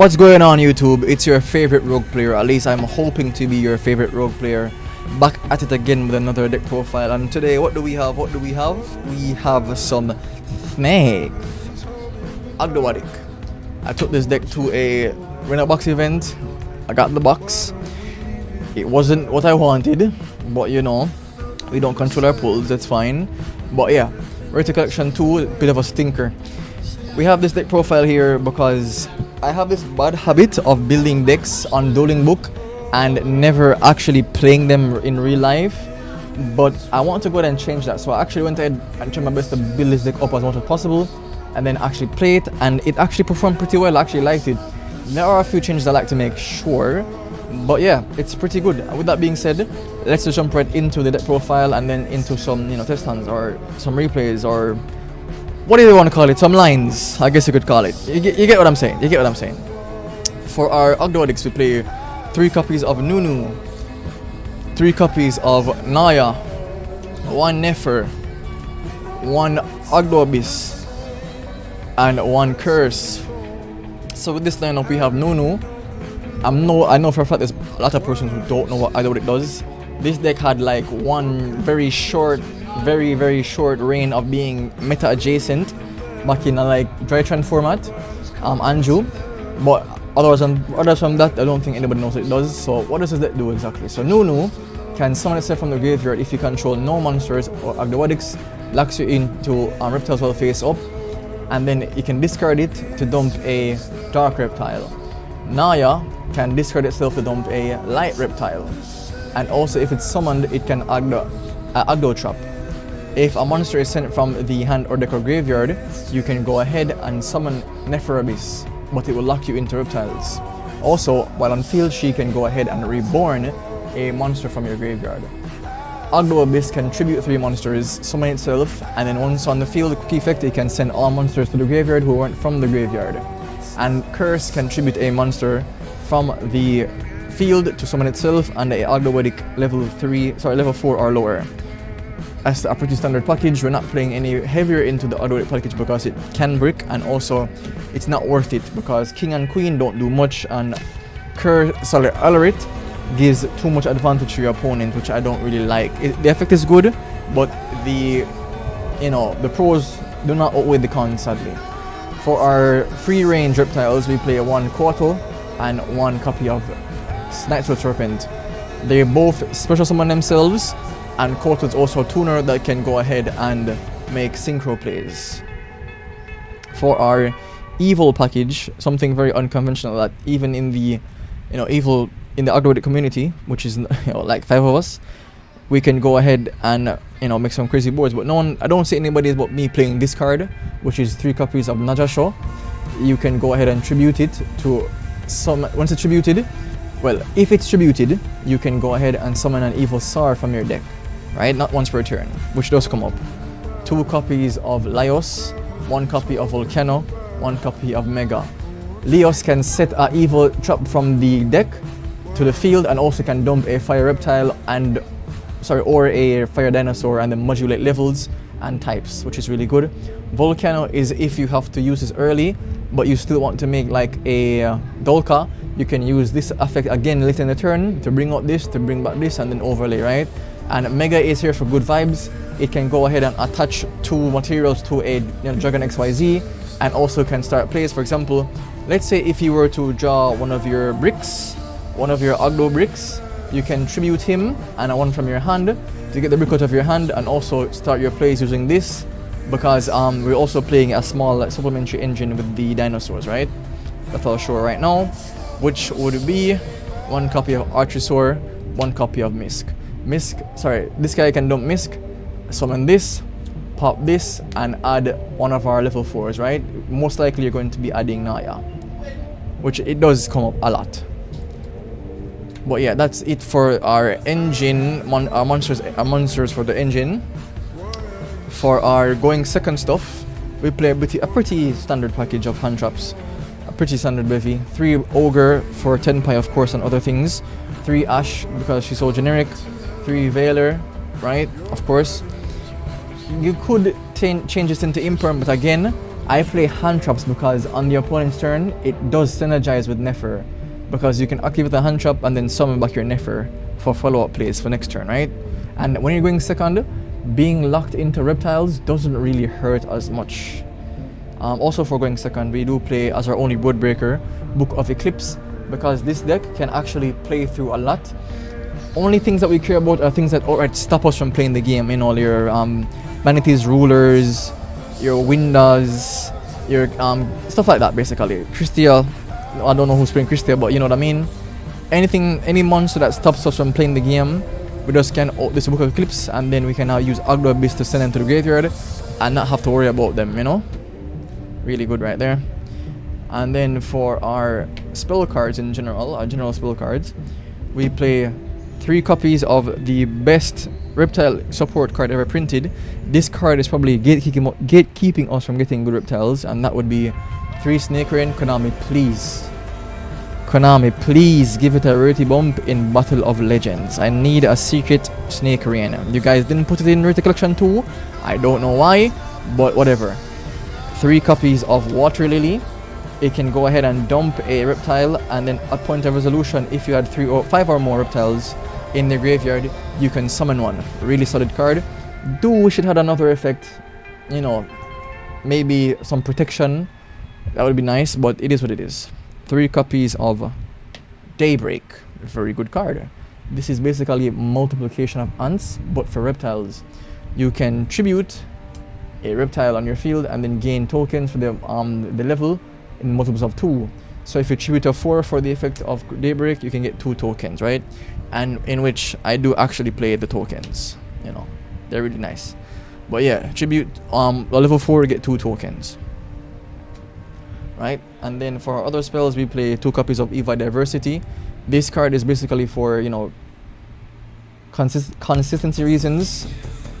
What's going on YouTube? It's your favorite rogue player, at least I'm hoping to be your favorite rogue player. Back at it again with another deck profile, and today what do we have? We have some snakes. Ogdoadic. I took this deck to a winner box event. I got the box. It wasn't what I wanted, but you know, we don't control our pulls, that's fine. But yeah, Rare Collection 2, bit of a stinker. We have this deck profile here because I have this bad habit of building decks on Dueling Book and never actually playing them in real life. But I want to go ahead and change that. So I actually went ahead and tried my best to build this deck up as much as possible and then actually play it, and it actually performed pretty well. I actually liked it. There are a few changes I like to make, sure, but yeah, it's pretty good. With that being said, let's just jump right into the deck profile and then into some, test hands or some replays or what do you want to call it? Some lines, I guess you could call it. You get what I'm saying. You get what I'm saying. For our Ogdoadics, we play 3 copies of Nunu, 3 copies of Naya, 1 Nefer, 1 Ogdoabyss, and 1 Curse. So with this lineup, we have Nunu. I know for a fact there's a lot of persons who don't know what Ogdoadic does. This deck had like one very short reign of being meta adjacent back in a like Drytran format, Anju, but other from that, I don't think anybody knows what it does. So what does that do exactly? So Nunu can summon itself from the graveyard if you control no monsters or Ogdoadics, locks you into reptiles while face up, and then you can discard it to dump a dark reptile. Naya can discard itself to dump a light reptile, and also if it's summoned, it can Ogdo trap. If a monster is sent from the hand or deck or graveyard, you can go ahead and summon Nepharabyss, but it will lock you into reptiles. Also, while on field, she can go ahead and reborn a monster from your graveyard. Ogdoabyss can tribute 3 monsters, summon itself, and then once on the field, quick effect, it can send all monsters to the graveyard who weren't from the graveyard. And Curse can tribute a monster from the field to summon itself and a Ogdoadic level 4 or lower. As a pretty standard package, we're not playing any heavier into the Ogdoadic package because it can brick, and also it's not worth it because King and Queen don't do much, and Alarit gives too much advantage to your opponent, which I don't really like. The effect is good, but the pros do not outweigh the cons, sadly. For our free range reptiles, we play 1 Quato and 1 copy of Nightshroud Serpent. They both special summon themselves, and Quato is also a tuner that can go ahead and make synchro plays. For our evil package, something very unconventional that even in the evil in the Ogdoadic community, which is like 5 of us, we can go ahead and make some crazy boards. But I don't see anybody but me playing this card, which is 3 copies of Najasho. You can go ahead and tribute it to once it's tributed. Well, if it's tributed, you can go ahead and summon an evil Sar from your deck, right? Not once per turn, which does come up. 2 copies of Laios, 1 copy of Volcano, 1 copy of Mega. Laios can set an evil trap from the deck to the field, and also can dump a fire reptile or a fire dinosaur, and then modulate levels and types, which is really good. Volcano is if you have to use this early, but you still want to make like a Dolka, you can use this effect again later in the turn to bring out this, to bring back this, and then overlay, right? And Mega is here for good vibes. It can go ahead and attach 2 materials to a Dragon XYZ, and also can start plays. For example, let's say if you were to draw one of your bricks, one of your Ogdo bricks, you can tribute him and 1 from your hand to get the brick out of your hand, and also start your plays using this, because we're also playing a small supplementary engine with the dinosaurs, right? That I'll show right now, which would be 1 copy of Archosaur, 1 copy of Misk. This guy can dump Misk, summon this, pop this, and add 1 of our level 4s, right? Most likely you're going to be adding Naya, which it does come up a lot. But yeah, that's it for our engine, our monsters for the engine. For our going second stuff, we play a pretty standard package of hand traps. A pretty standard bevy. 3 Ogre for 10 pi, of course, and other things. 3 Ash because she's so generic. 3 Veiler, right? Of course. You could change this into Imperm, but again, I play hand traps because on the opponent's turn, it does synergize with Nefer. Because you can activate the hand trap and then summon back your Nefer for follow-up plays for next turn, right? And when you're going second, being locked into reptiles doesn't really hurt as much. Also for going second, we do play as our only board breaker, Book of Eclipse, because this deck can actually play through a lot. Only things that we care about are things that outright stop us from playing the game, you know, your Vanity's Rulers, your Windows, your stuff like that basically. Christia, I don't know who's playing Christia, but you know what I mean. Any monster that stops us from playing the game, we just can out this Book of Eclipse, and then we can now use Ogdoadic Beast to send them to the graveyard and not have to worry about them, you know. Really good right there. And then for our spell cards in general, our general spell cards, we play 3 copies of the best reptile support card ever printed. This card is probably gatekeeping us from getting good reptiles, and that would be 3 Snake Rain. Konami, please. Konami, please give it a rarity bump in Battle of Legends. I need a secret Snake Rain. You guys didn't put it in Rarity Collection 2. I don't know why, but whatever. 3 copies of Water Lily. It can go ahead and dump a reptile, and then at point of resolution, if you had 3 or 5 or more reptiles in the graveyard, you can summon one. Really solid card. Do wish it had another effect, you know, maybe some protection. That would be nice, but it is what it is. 3 copies of Daybreak. Very good card. This is basically multiplication of ants, but for reptiles. You can tribute a reptile on your field and then gain tokens for the level in multiples of 2. So if you tribute a 4 for the effect of Daybreak, you can get 2 tokens, right? And in which I do actually play the tokens, you know, they're really nice. But yeah, tribute level 4, get 2 tokens, right? And then for our other spells, we play 2 copies of EVOL Diversity. This card is basically for, you know, consistency reasons.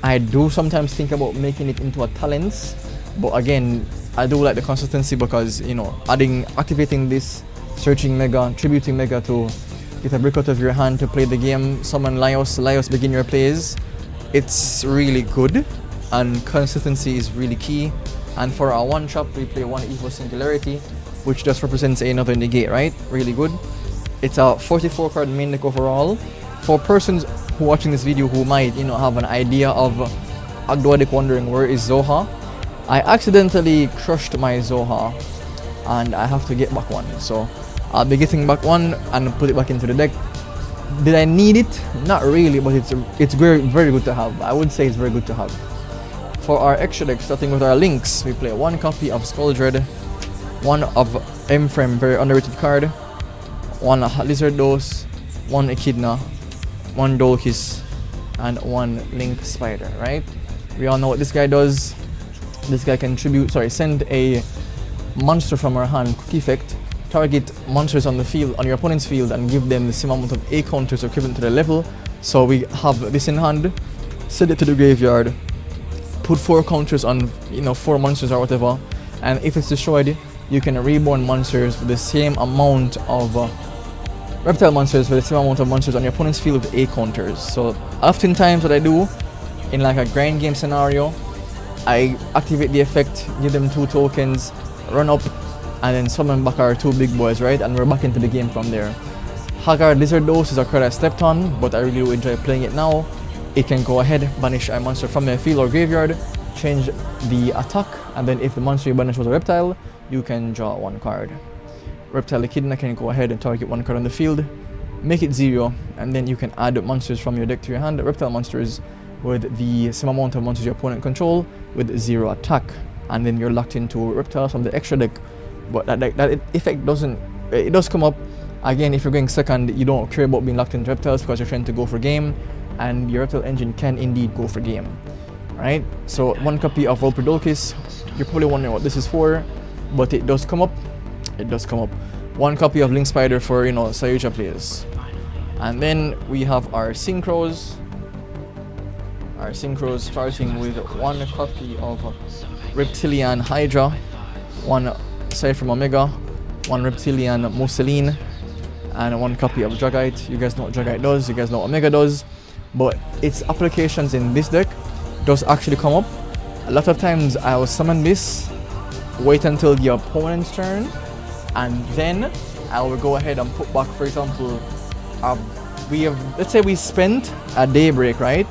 I do sometimes think about making it into a talents, but again, I do like the consistency because, you know, activating this, searching Mega, tributing Mega to get a brick out of your hand to play the game, summon Laios, begin your plays. It's really good, and consistency is really key. And for our one shop, we play 1 EVOL Singularity, which just represents another negate, right? Really good. It's a 44 card main deck overall. For persons who watching this video who might, you know, have an idea of Ogdoadic wondering where is Zoha, I accidentally crushed my Zoha and I have to get back one. So I'll be getting back one and put it back into the deck. Did I need it? Not really, but it's very, very good to have. I would say it's very good to have. For our extra deck, starting with our links, we play 1 copy of Skull Dread, 1 of M-Frame, very underrated card, 1 Lizard Dose, 1 Echidna, 1 Dolkis, and 1 Link Spider, right? We all know what this guy does. This guy can send a monster from our hand, quick effect, target monsters on the field, on your opponent's field, and give them the same amount of A counters equivalent to the level. So we have this in hand, send it to the graveyard, put 4 counters on, you know, 4 monsters or whatever, and if it's destroyed, you can reborn monsters with the same amount of reptile monsters with the same amount of monsters on your opponent's field with A counters. So oftentimes what I do in like a grind game scenario, I activate the effect, give them 2 tokens, run up, and then summon back our 2 big boys, right? And we're back into the game from there. Haggard Lizard Dose is a card I stepped on, but I really do enjoy playing it now. It can go ahead, banish a monster from your field or graveyard, change the attack, and then if the monster you banish was a reptile, you can draw 1 card. Reptile Echidna can go ahead and target 1 card on the field, make it 0, and then you can add monsters from your deck to your hand, reptile monsters with the same amount of monsters your opponent control with 0 attack, and then you're locked into reptiles from the extra deck. But that effect does come up again if you're going second. You don't care about being locked into reptiles because you're trying to go for game, and your reptile engine can indeed go for game, right? So 1 copy of Volperdolkis. You're probably wondering what this is for, but it does come up. It does come up. 1 copy of Link Spider for, you know, Sayuja players. And then we have our Synchros. Our Synchros starting with 1 copy of Reptilian Hydra, 1 Cypher Omega, 1 Reptilian Mussolini, and 1 copy of Dragite. You guys know what Dragite does, you guys know what Omega does, but its applications in this deck does actually come up. A lot of times I will summon this wait until the opponent's turn, and then I will go ahead and put back, for example, let's say we spent a daybreak, right?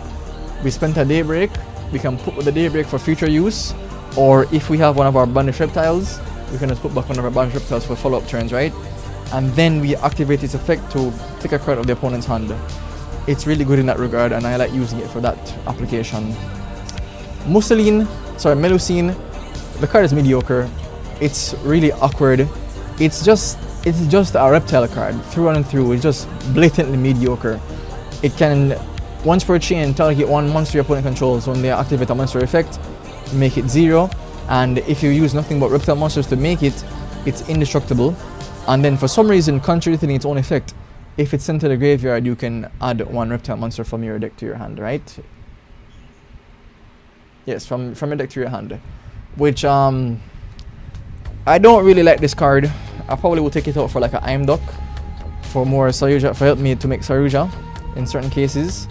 We spent a daybreak, we can put the daybreak for future use, or if we have one of our banished reptiles, we can just put back one of our banished reptiles for follow-up turns, right? And then we activate its effect to take a card of the opponent's hand. It's really good in that regard, and I like using it for that application. Melusine, the card is mediocre. It's really awkward. It's just a reptile card through and through. It's just blatantly mediocre. It can, once per chain, target one monster your opponent controls. When they activate a monster effect, make it 0. And if you use nothing but reptile monsters to make it, it's indestructible. And then for some reason, contrary to its own effect, if it's sent to the graveyard, you can add one reptile monster from your deck to your hand, right? Yes, from your deck to your hand. Which, I don't really like this card. I probably will take it out for like a Duck for more Saryuja, for help me to make Saryuja in certain cases.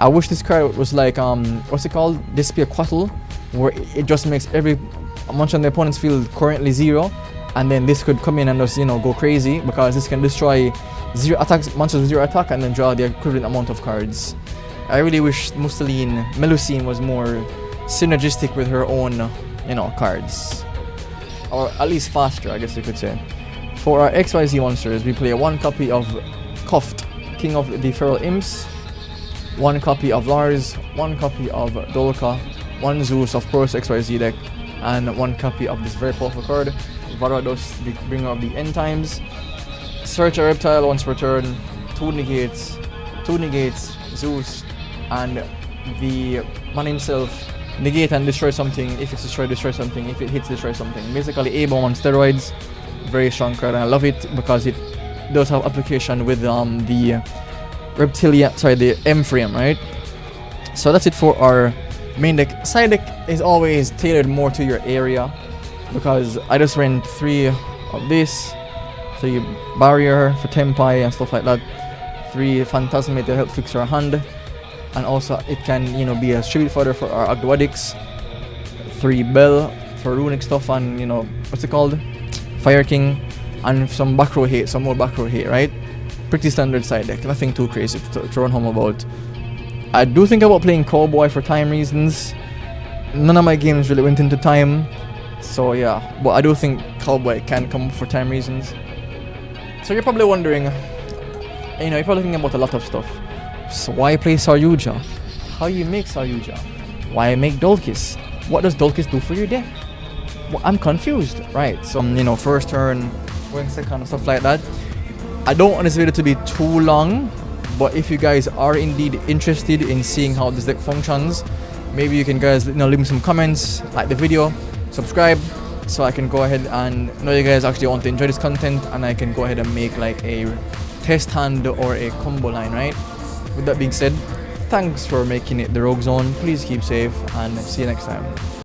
I wish this card was like, what's it called? Disappear Quattle, where it just makes every monster on the opponent's field currently 0. And then this could come in and just, go crazy, because this can destroy 0 attacks, monsters with 0 attack, and then draw the equivalent amount of cards. I really wish Melusine was more synergistic with her own, cards. Or at least faster, I guess you could say. For our XYZ monsters, we play 1 copy of Kuft, King of the Feral Imps, 1 copy of Lars, 1 copy of Dolka, 1 Zeus of course XYZ deck, and 1 copy of this very powerful card, Varados, the bringer of the end times. Search a reptile once per turn, 2 negates, Zeus, and the man himself, negate and destroy something. If it's destroyed, destroy something. If it hits, destroy something. Basically A-bomb on steroids. Very strong card, and I love it because it does have application with the M frame, right? So that's it for our main deck. Side deck is always tailored more to your area, because I just ran 3 of this, 3 barrier for Tempai and stuff like that, 3 Phantasmate to help fix our hand, and also it can be a tribute fodder for our Ogdoadics, 3 Bell for runic stuff, and what's it called, Fire King, and some back row hate, some more back row hate, right? Pretty standard side deck, nothing too crazy to run home about. I do think about playing Cowboy for time reasons. None of my games really went into time, so yeah, but I do think Cowboy can come for time reasons. So you're probably wondering, you're probably thinking about a lot of stuff. So why play Saryuja? How you make Saryuja? Why make Dolkis? What does Dolkis do for your deck? Well, I'm confused, right? So first turn, going second, and stuff like that. I don't want this video to be too long, but if you guys are indeed interested in seeing how this deck functions, maybe you can guys leave me some comments, like the video, subscribe, so I can go ahead and know you guys actually want to enjoy this content, and I can go ahead and make like a test hand or a combo line, right? With that being said, thanks for making it the Rogue Zone. Please keep safe and see you next time.